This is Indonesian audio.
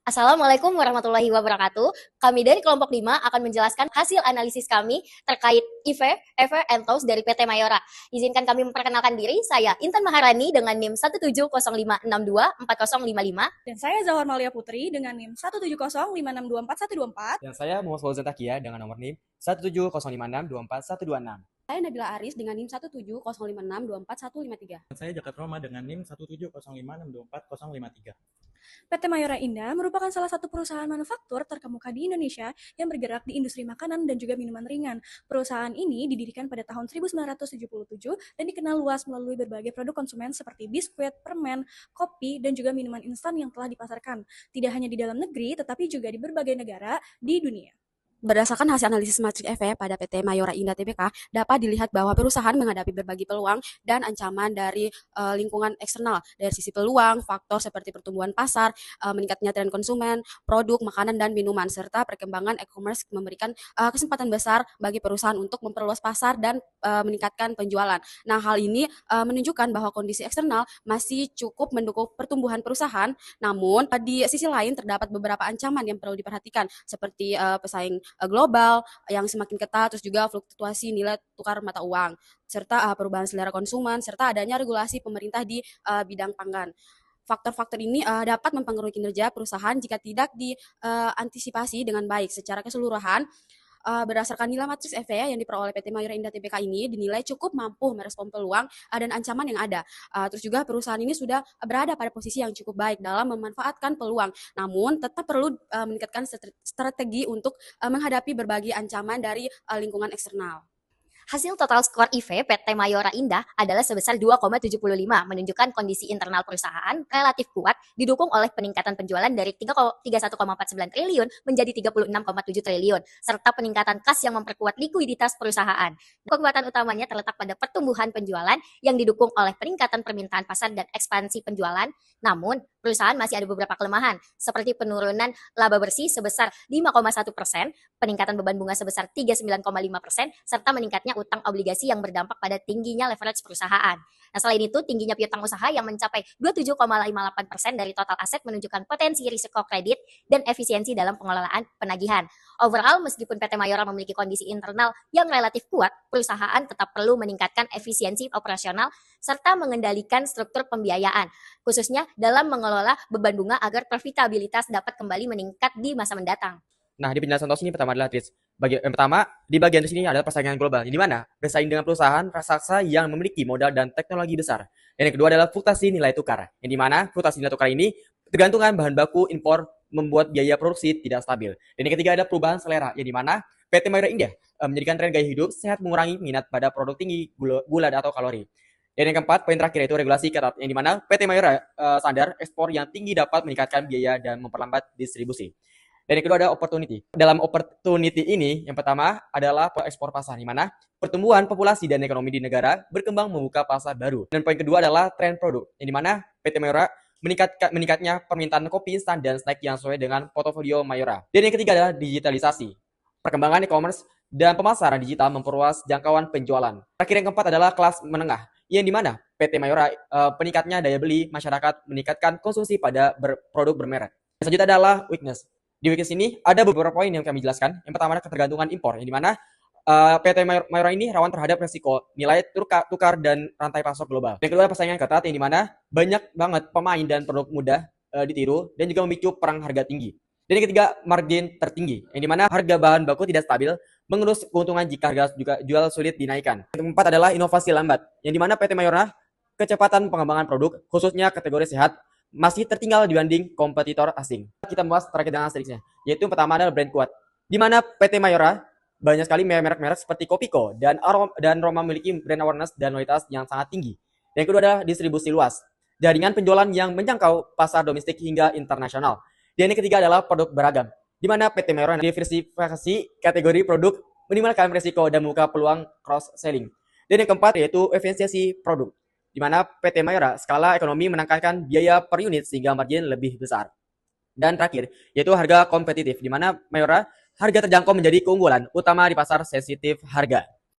Assalamualaikum warahmatullahi wabarakatuh. Kami dari kelompok 5 akan menjelaskan hasil analisis kami terkait IVE, EVE, and TOS dari PT Mayora. Izinkan kami memperkenalkan diri, saya Intan Maharani dengan NIM 17056240055. Dan saya Zawar Malia Putri dengan NIM 17056244124. Dan saya Muhammad Fauzan Takia dengan nomor NIM 17056244126. Saya Nabila Aris dengan NIM 17056244153. Dan saya Jakat Roma dengan NIM 17056244053. PT Mayora Indah merupakan salah satu perusahaan manufaktur terkemuka di Indonesia yang bergerak di industri makanan dan juga minuman ringan. Perusahaan ini didirikan pada tahun 1977 dan dikenal luas melalui berbagai produk konsumen seperti biskuit, permen, kopi, dan juga minuman instan yang telah dipasarkan. Tidak hanya di dalam negeri, tetapi juga di berbagai negara di dunia. Berdasarkan hasil analisis matriks EVE pada PT Mayora Indah Tbk, dapat dilihat bahwa perusahaan menghadapi berbagai peluang dan ancaman dari lingkungan eksternal. Dari sisi peluang, faktor seperti pertumbuhan pasar, meningkatnya tren konsumen, produk, makanan, dan minuman, serta perkembangan e-commerce memberikan kesempatan besar bagi perusahaan untuk memperluas pasar dan meningkatkan penjualan. Nah, hal ini menunjukkan bahwa kondisi eksternal masih cukup mendukung pertumbuhan perusahaan, namun di sisi lain terdapat beberapa ancaman yang perlu diperhatikan, seperti pesaing global yang semakin ketat, terus juga fluktuasi nilai tukar mata uang, serta perubahan selera konsumen, serta adanya regulasi pemerintah di bidang pangan. Faktor-faktor ini dapat mempengaruhi kinerja perusahaan jika tidak diantisipasi dengan baik. Secara keseluruhan, berdasarkan nilai matriks EVE yang diperoleh PT Mayora Indah Tbk ini dinilai cukup mampu merespon peluang dan ancaman yang ada. Terus juga perusahaan ini sudah berada pada posisi yang cukup baik dalam memanfaatkan peluang, namun tetap perlu meningkatkan strategi untuk menghadapi berbagai ancaman dari lingkungan eksternal. Hasil total skor IVE PT Mayora Indah adalah sebesar 2,75, menunjukkan kondisi internal perusahaan relatif kuat, didukung oleh peningkatan penjualan dari 31,49 triliun menjadi 36,7 triliun, serta peningkatan kas yang memperkuat likuiditas perusahaan. Kekuatan utamanya terletak pada pertumbuhan penjualan yang didukung oleh peningkatan permintaan pasar dan ekspansi penjualan. Namun, perusahaan masih ada beberapa kelemahan, seperti penurunan laba bersih sebesar 5,1%, peningkatan beban bunga sebesar 39,5%, serta meningkatnya utang obligasi yang berdampak pada tingginya leverage perusahaan. Nah, selain itu, tingginya piutang usaha yang mencapai 27,58% dari total aset menunjukkan potensi risiko kredit dan efisiensi dalam pengelolaan penagihan. Overall, meskipun PT Mayora memiliki kondisi internal yang relatif kuat, perusahaan tetap perlu meningkatkan efisiensi operasional serta mengendalikan struktur pembiayaan, khususnya dalam mengelola beban bunga agar profitabilitas dapat kembali meningkat di masa mendatang. Nah, di penjelasan TOS ini pertama adalah yang pertama, di bagian sini adalah persaingan global, di mana bersaing dengan perusahaan raksasa yang memiliki modal dan teknologi besar. Dan yang kedua adalah fluktuasi nilai tukar, yang di mana fluktuasi nilai tukar ini tergantungan bahan baku impor membuat biaya produksi tidak stabil. Dan yang ketiga ada perubahan selera, yang di mana PT Mayora Indah menjadikan tren gaya hidup sehat mengurangi minat pada produk tinggi gula atau kalori. Dan yang keempat, poin terakhir yaitu regulasi ketat, yang di mana PT Mayora sadar ekspor yang tinggi dapat meningkatkan biaya dan memperlambat distribusi. Dan yang kedua ada opportunity. Dalam opportunity ini, yang pertama adalah ekspor pasar, di mana pertumbuhan populasi dan ekonomi di negara berkembang membuka pasar baru. Dan poin kedua adalah tren produk, yang di mana PT Mayora meningkatnya permintaan kopi instan dan snack yang sesuai dengan portofolio Mayora. Dan yang ketiga adalah digitalisasi. Perkembangan e-commerce dan pemasaran digital memperluas jangkauan penjualan. Terakhir yang keempat adalah kelas menengah, yang di mana PT Mayora peningkatnya daya beli masyarakat meningkatkan konsumsi pada produk bermerek. Selanjutnya adalah weakness. Di weakness ini ada beberapa poin yang kami jelaskan. Yang pertama adalah ketergantungan impor, yang di mana PT Mayora ini rawan terhadap resiko nilai tukar dan rantai pasok global. Yang kedua persaingan ketat, yang di mana banyak banget pemain dan produk mudah ditiru dan juga memicu perang harga tinggi. Dan yang ketiga margin tertinggi, yang di mana harga bahan baku tidak stabil, mengerus keuntungan jika harga juga jual sulit dinaikkan. Yang keempat adalah inovasi lambat, yang di mana PT Mayora kecepatan pengembangan produk khususnya kategori sehat masih tertinggal dibanding kompetitor asing. Kita membahas terkait dengan asterixnya, yaitu yang pertama adalah brand kuat, di mana PT Mayora banyak sekali merek-merek seperti Kopiko dan Roma memiliki brand awareness dan loyalitas yang sangat tinggi. Yang kedua adalah distribusi luas, jaringan penjualan yang menjangkau pasar domestik hingga internasional. Dan yang ketiga adalah produk beragam, di mana PT Mayora diversifikasi kategori produk, minimalkan risiko dan membuka peluang cross selling. Dan yang keempat yaitu efisiensi produk, di mana PT Mayora skala ekonomi menekankan biaya per unit sehingga margin lebih besar. Dan terakhir, yaitu harga kompetitif, di mana Mayora harga terjangkau menjadi keunggulan utama di pasar sensitif harga.